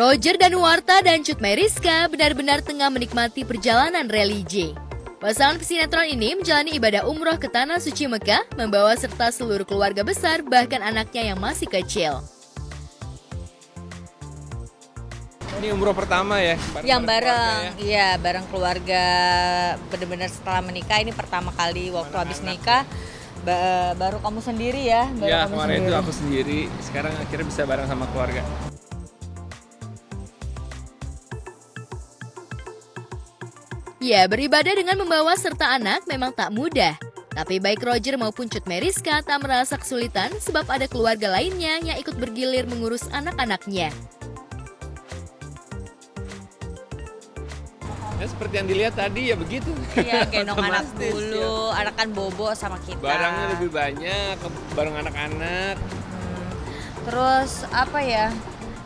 Roger Danuarta dan Cut Meyriska benar-benar tengah menikmati perjalanan religi. Pasangan pesinetron ini menjalani ibadah umroh ke Tanah Suci Mekah, membawa serta seluruh keluarga besar bahkan anaknya yang masih kecil. Ini umroh pertama ya? Yang bareng, iya bareng keluarga, benar-benar setelah menikah ini pertama kali waktu habis nikah. Baru kamu sendiri ya? Iya, kemarin itu aku sendiri, sekarang akhirnya bisa bareng sama keluarga. Ya, beribadah dengan membawa serta anak memang tak mudah. Tapi baik Roger maupun Cut Meyriska tak merasa kesulitan sebab ada keluarga lainnya yang ikut bergilir mengurus anak-anaknya. Ya seperti yang dilihat tadi ya begitu. Iya, gendong anak Otomatis, dulu, ya. anak kan bobo sama kita. Barangnya lebih banyak, bareng anak-anak. Terus apa ya,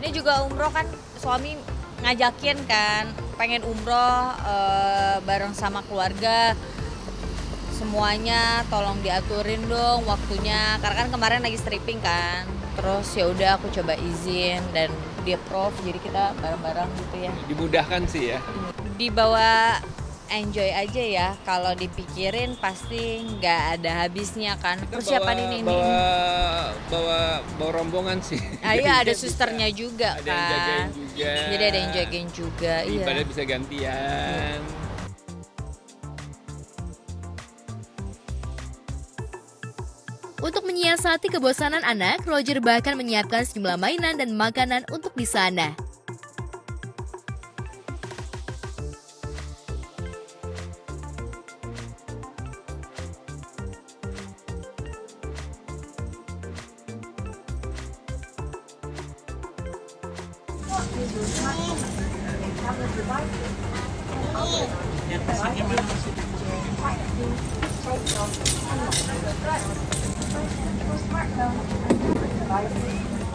ini juga umroh kan suami ngajakin kan, pengen umroh bareng sama keluarga. Semuanya tolong diaturin dong waktunya, karena kan kemarin lagi stripping kan. Terus ya udah aku coba izin dan dia approve, jadi kita bareng-bareng gitu ya. Dimudahkan sih ya. Dibawa enjoy aja ya, kalau dipikirin pasti nggak ada habisnya kan. Persiapan ini bawa rombongan sih. Iya, ada susternya juga ada yang jagain kan. juga. Jadi ada yang jagain juga. Iya. Ibadah bisa gantian. Untuk menyiasati kebosanan anak, Roger bahkan menyiapkan sejumlah mainan dan makanan untuk di sana.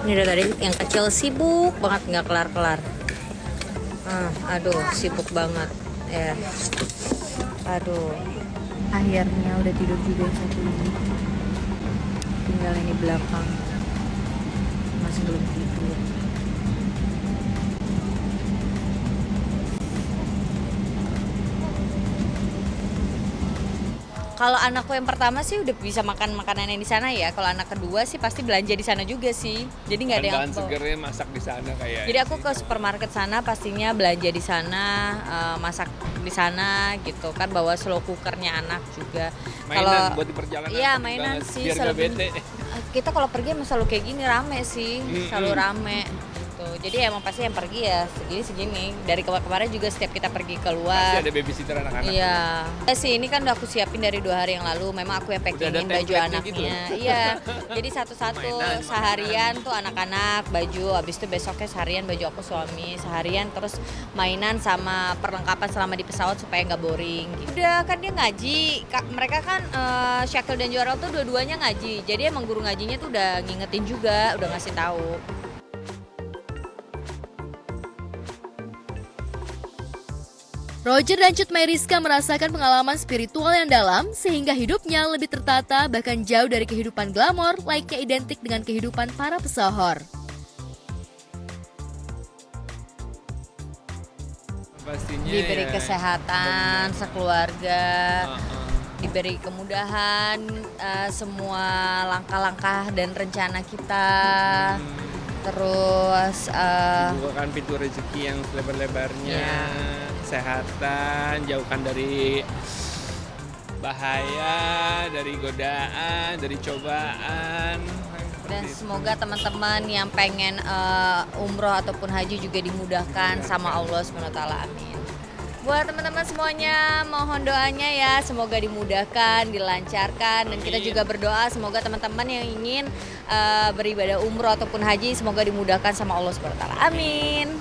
Ini dari tadi yang kecil sibuk banget nggak kelar-kelar. Aduh sibuk banget ya. Aduh. Akhirnya udah tidur juga yang satu ini. Tinggal ini belakang. Masih belum tidur. Kalau anakku yang pertama sih udah bisa makan makanan yang di sana ya. Kalau anak kedua sih pasti belanja di sana juga sih. Jadi nggak ada yang bahan segernya masak di sana kayak. Jadi aku ke supermarket sana pastinya belanja di sana, masak di sana gitu kan, bawa slow cookernya anak juga. Mainan buat di perjalanan. Iya mainan sih. Biar nggak bete. Kita kalau pergi emang selalu kayak gini rame sih, selalu rame. Jadi emang pasti yang pergi ya segini. Dari kemarin juga setiap kita pergi keluar pasti ada babysitter anak-anak. Iya sih, ini kan udah aku siapin dari 2 hari yang lalu. Memang aku yang packingin baju anaknya gitu. Iya, jadi satu-satu seharian tuh anak-anak baju, habis itu besoknya seharian baju aku suami, seharian terus mainan sama perlengkapan selama di pesawat supaya nggak boring gitu. Udah kan dia ngaji, mereka kan Syakil dan Joral tuh dua-duanya ngaji, jadi emang guru ngajinya tuh udah ngingetin juga, udah ngasih tahu. Roger dan Cut Meyriska merasakan pengalaman spiritual yang dalam sehingga hidupnya lebih tertata bahkan jauh dari kehidupan glamor layaknya identik dengan kehidupan para pesohor. Pastinya Diberi ya, kesehatan sekeluarga, diberi kemudahan semua langkah-langkah dan rencana kita. Terus bukakan pintu rezeki yang selebar-lebarnya. Ya. Kesehatan, jauhkan dari bahaya, dari godaan, dari cobaan. Dan semoga teman-teman yang pengen umroh ataupun haji juga dimudahkan sama Allah SWT. Amin. Buat teman-teman semuanya, mohon doanya ya, semoga dimudahkan, dilancarkan. Dan kita juga berdoa semoga teman-teman yang ingin beribadah umroh ataupun haji, semoga dimudahkan sama Allah SWT. Amin.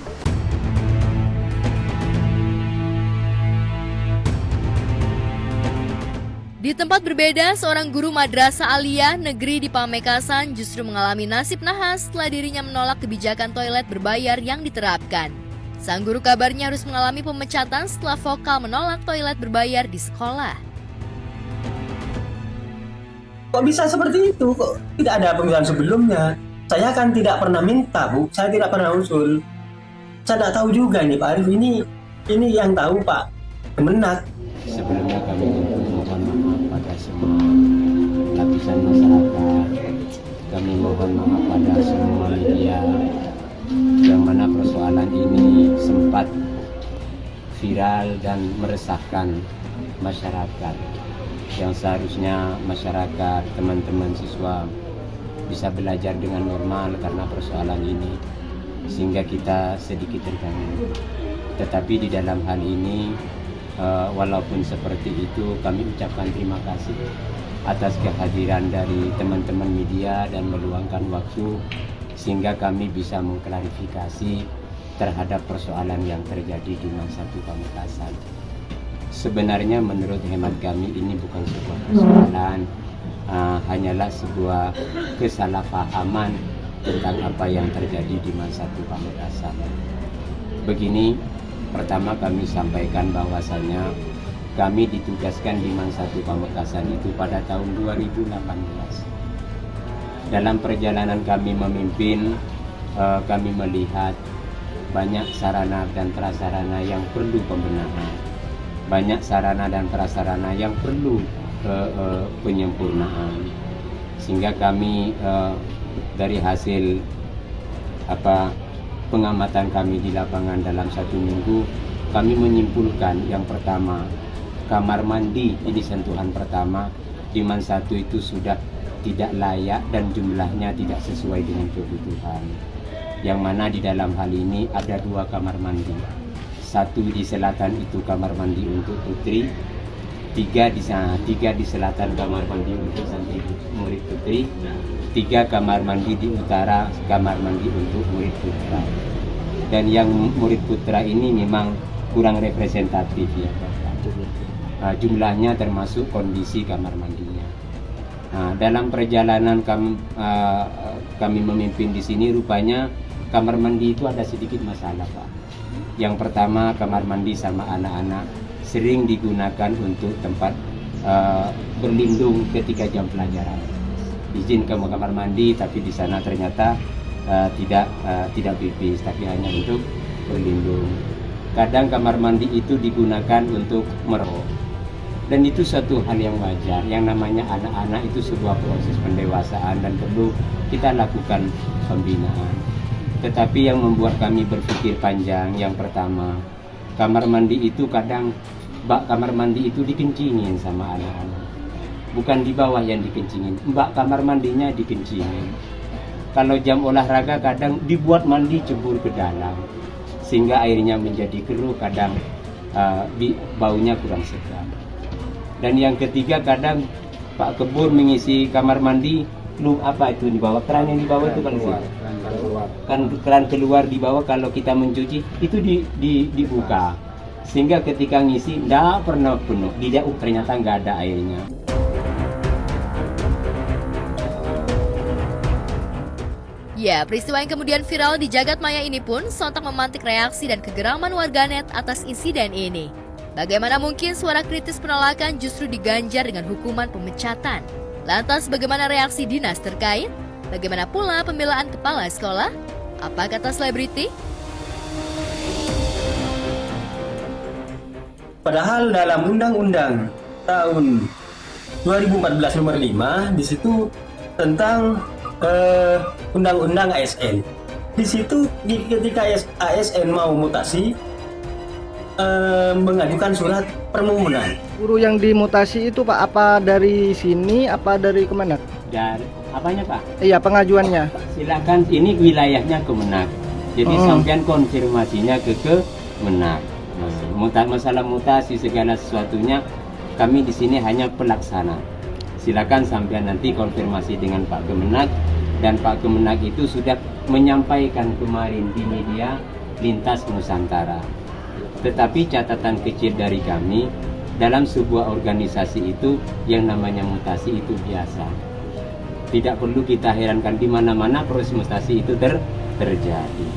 Di tempat berbeda, seorang guru madrasah aliyah negeri di Pamekasan justru mengalami nasib nahas setelah dirinya menolak kebijakan toilet berbayar yang diterapkan. Sang guru kabarnya harus mengalami pemecatan setelah vokal menolak toilet berbayar di sekolah. Kok bisa seperti itu? Kok tidak ada pemilihan sebelumnya? Saya kan tidak pernah minta, Bu. Saya tidak pernah usul. Saya tidak tahu juga nih Pak Arif, ini yang tahu Pak Kemenak. Sebelumnya kami mohon maaf pada semua lapisan masyarakat. Kami mohon maaf pada semua media yang mana persoalan ini sempat viral dan meresahkan masyarakat. Yang seharusnya masyarakat, teman-teman siswa bisa belajar dengan normal karena persoalan ini, sehingga kita sedikit terganggu. Tetapi di dalam hal ini, walaupun seperti itu, kami ucapkan terima kasih atas kehadiran dari teman-teman media dan meluangkan waktu sehingga kami bisa mengklarifikasi terhadap persoalan yang terjadi di MAN 1 Pamekasan. Sebenarnya menurut hemat kami ini bukan sebuah persoalan, hanyalah sebuah kesalahpahaman tentang apa yang terjadi di MAN 1 Pamekasan. Begini, pertama kami sampaikan bahwasanya kami ditugaskan di MAN 1 Pamekasan itu pada tahun 2018. Dalam perjalanan kami memimpin, kami melihat banyak sarana dan prasarana yang perlu pembenahan, banyak sarana dan prasarana yang perlu penyempurnaan, sehingga kami dari hasil pengamatan kami di lapangan dalam 1 minggu, kami menyimpulkan yang pertama, kamar mandi ini sentuhan pertama di MAN 1 itu sudah tidak layak dan jumlahnya tidak sesuai dengan kebutuhan. Yang mana di dalam hal ini ada 2 kamar mandi. 1 di selatan itu kamar mandi untuk putri, 3 di selatan kamar mandi untuk santri murid putri, 3 kamar mandi di utara kamar mandi untuk murid putra. Dan yang murid putra ini memang kurang representatif ya, jumlahnya termasuk kondisi kamar mandinya. Dalam perjalanan kami memimpin di sini, rupanya kamar mandi itu ada sedikit masalah Pak. Yang pertama, kamar mandi sama anak-anak sering digunakan untuk tempat berlindung ketika jam pelajaran. Izin ke kamar mandi, tapi di sana ternyata tidak pipis, tapi hanya untuk berlindung. Kadang kamar mandi itu digunakan untuk merokok, dan itu suatu hal yang wajar. Yang namanya anak-anak itu sebuah proses pendewasaan dan perlu kita lakukan pembinaan. Tetapi yang membuat kami berpikir panjang, yang pertama, kamar mandi itu kadang bak kamar mandi itu dikencingin sama anak-anak. Bukan di bawah yang dikencingin, bak kamar mandinya dikencingin. Kalau jam olahraga kadang dibuat mandi cebur ke dalam, sehingga airnya menjadi keruh, kadang baunya kurang sedap. Dan yang ketiga, kadang Pak Kebur mengisi kamar mandi, itu di bawah, keran yang di bawah itu kan keran keluar di bawah, kalau kita mencuci itu dibuka, sehingga ketika ngisi tidak pernah penuh, ternyata nggak ada airnya. Ya, peristiwa yang kemudian viral di jagat maya ini pun sontak memantik reaksi dan kegeraman warganet atas insiden ini. Bagaimana mungkin suara kritis penolakan justru diganjar dengan hukuman pemecatan? Lantas bagaimana reaksi dinas terkait? Bagaimana pula pembelaan kepala sekolah? Apa kata selebriti? Padahal dalam Undang-Undang tahun 2014 nomor 5 di situ tentang Undang-Undang ASN. Di situ ketika ASN mau mutasi, mengajukan surat permohonan. Guru yang dimutasi itu Pak, apa dari sini, apa dari Kemenak? Dari apanya Pak? Iya, pengajuannya. Silakan, ini wilayahnya Kemenak. Jadi sampean konfirmasinya ke Kemenak. Masalah mutasi segala sesuatunya kami di sini hanya pelaksana. Silakan sampean nanti konfirmasi dengan Pak Kemenak, dan Pak Kemenak itu sudah menyampaikan kemarin di media lintas Nusantara. Tetapi catatan kecil dari kami, dalam sebuah organisasi itu yang namanya mutasi itu biasa. Tidak perlu kita herankan, di mana-mana proses mutasi itu terjadi.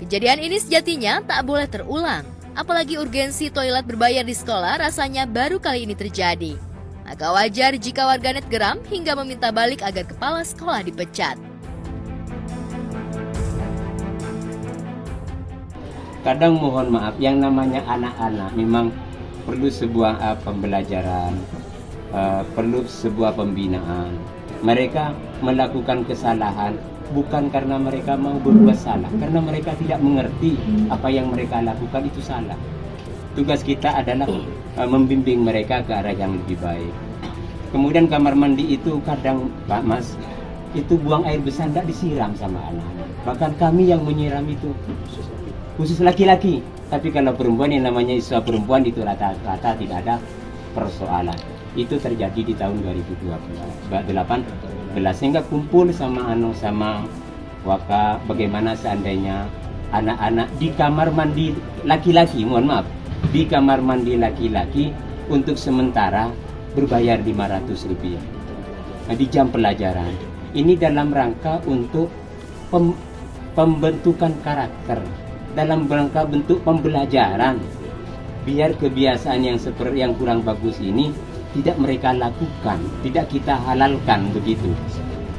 Kejadian ini sejatinya tak boleh terulang. Apalagi urgensi toilet berbayar di sekolah rasanya baru kali ini terjadi. Maka wajar jika warganet geram hingga meminta balik agar kepala sekolah dipecat. Kadang mohon maaf, yang namanya anak-anak memang perlu sebuah pembelajaran, perlu sebuah pembinaan. Mereka melakukan kesalahan bukan karena mereka mau berbuat salah, karena mereka tidak mengerti apa yang mereka lakukan itu salah. Tugas kita adalah membimbing mereka ke arah yang lebih baik. Kemudian kamar mandi itu kadang, Pak Mas, itu buang air besar tidak disiram sama anak-anak. Bahkan kami yang menyiram itu, khusus laki-laki. Tapi kalau perempuan, yang namanya isu perempuan itu rata-rata tidak ada persoalan. Itu terjadi di tahun 2018, sehingga kumpul sama Waka bagaimana seandainya anak-anak di kamar mandi laki-laki, mohon maaf, di kamar mandi laki-laki untuk sementara berbayar Rp500. Nah, di jam pelajaran. Ini dalam rangka untuk pembentukan karakter, dalam rangka bentuk pembelajaran, biar kebiasaan yang kurang bagus ini tidak mereka lakukan, tidak kita halalkan begitu,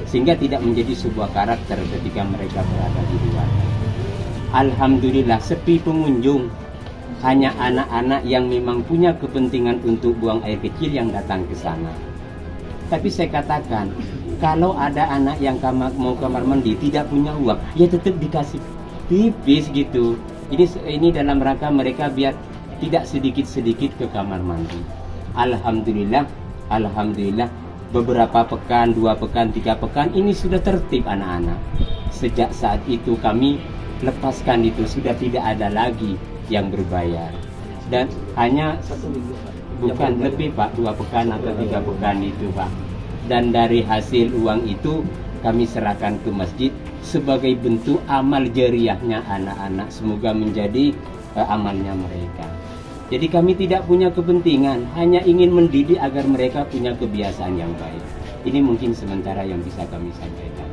sehingga tidak menjadi sebuah karakter ketika mereka berada di luar. Alhamdulillah sepi pengunjung, hanya anak-anak yang memang punya kepentingan untuk buang air kecil yang datang ke sana. Tapi saya katakan, kalau ada anak yang mau kamar mandi tidak punya uang, ya tetap dikasih tipis gitu. Ini dalam rangka mereka biar tidak sedikit-sedikit ke kamar mandi. Alhamdulillah beberapa pekan, 2 pekan, 3 pekan ini sudah tertib anak-anak. Sejak saat itu kami lepaskan itu, sudah tidak ada lagi yang berbayar. Dan hanya bukan lebih Pak, 2 pekan atau 3 pekan itu Pak. Dan dari hasil uang itu kami serahkan ke masjid sebagai bentuk amal jariahnya anak-anak. Semoga menjadi amalnya mereka. Jadi kami tidak punya kepentingan, hanya ingin mendidik agar mereka punya kebiasaan yang baik. Ini mungkin sementara yang bisa kami sampaikan.